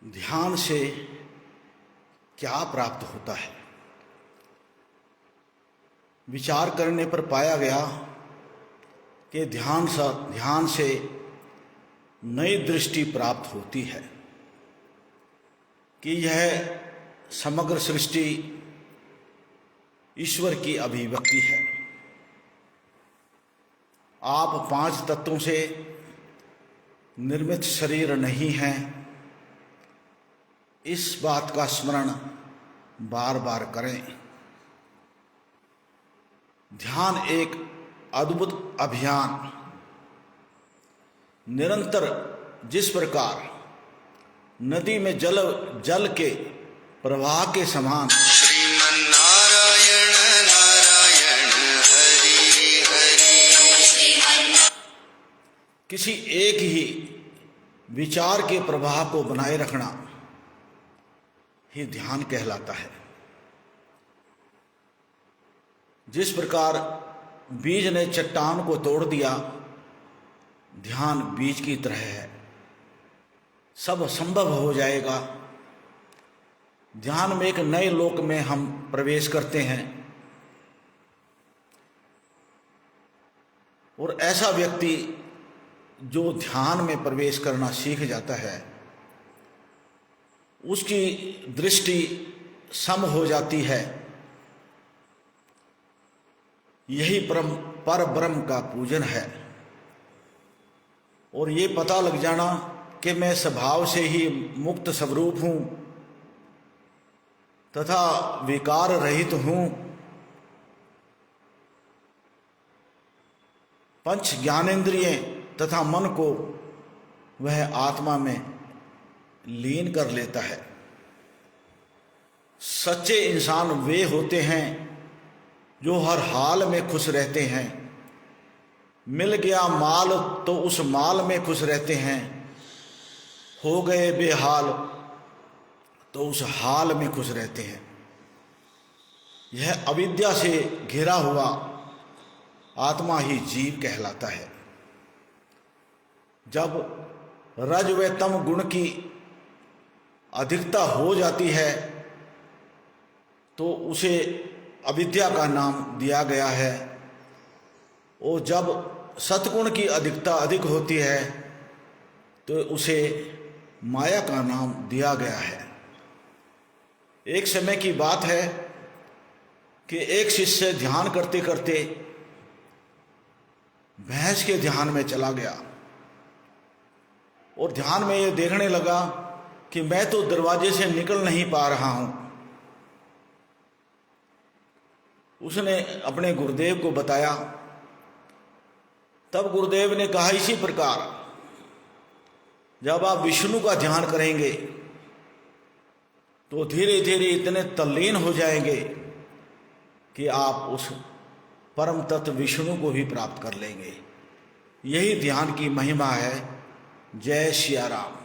ध्यान से क्या प्राप्त होता है। विचार करने पर पाया गया कि ध्यान से नई दृष्टि प्राप्त होती है कि यह समग्र सृष्टि ईश्वर की अभिव्यक्ति है। आप 5 तत्वों से निर्मित शरीर नहीं हैं, इस बात का स्मरण बार बार करें। ध्यान एक अद्भुत अभियान, निरंतर जिस प्रकार नदी में जल के प्रवाह के समान श्रीमन्नारायण नारायण हरि हरि। किसी एक ही विचार के प्रवाह को बनाए रखना ही ध्यान कहलाता है। जिस प्रकार बीज ने चट्टान को तोड़ दिया, ध्यान बीज की तरह है, सब संभव हो जाएगा। ध्यान में एक नए लोक में हम प्रवेश करते हैं और ऐसा व्यक्ति जो ध्यान में प्रवेश करना सीख जाता है, उसकी दृष्टि सम हो जाती है। यही पर ब्रह्म का पूजन है और ये पता लग जाना कि मैं स्वभाव से ही मुक्त स्वरूप हूँ तथा विकार रहित हूँ। पंच ज्ञानेंद्रिय तथा मन को वह आत्मा में लीन कर लेता है। सच्चे इंसान वे होते हैं जो हर हाल में खुश रहते हैं। मिल गया माल तो उस माल में खुश रहते हैं, हो गए बेहाल तो उस हाल में खुश रहते हैं। यह अविद्या से घिरा हुआ आत्मा ही जीव कहलाता है। जब रज व तम गुण की अधिकता हो जाती है तो उसे अविद्या का नाम दिया गया है, और जब सतगुण की अधिकता अधिक होती है तो उसे माया का नाम दिया गया है। एक समय की बात है कि एक शिष्य ध्यान करते करते भैंस के ध्यान में चला गया और ध्यान में ये देखने लगा कि मैं तो दरवाजे से निकल नहीं पा रहा हूं। उसने अपने गुरुदेव को बताया। तब गुरुदेव ने कहा, इसी प्रकार जब आप विष्णु का ध्यान करेंगे तो धीरे धीरे इतने तल्लीन हो जाएंगे कि आप उस परम तत्व विष्णु को भी प्राप्त कर लेंगे। यही ध्यान की महिमा है। जय सिया राम।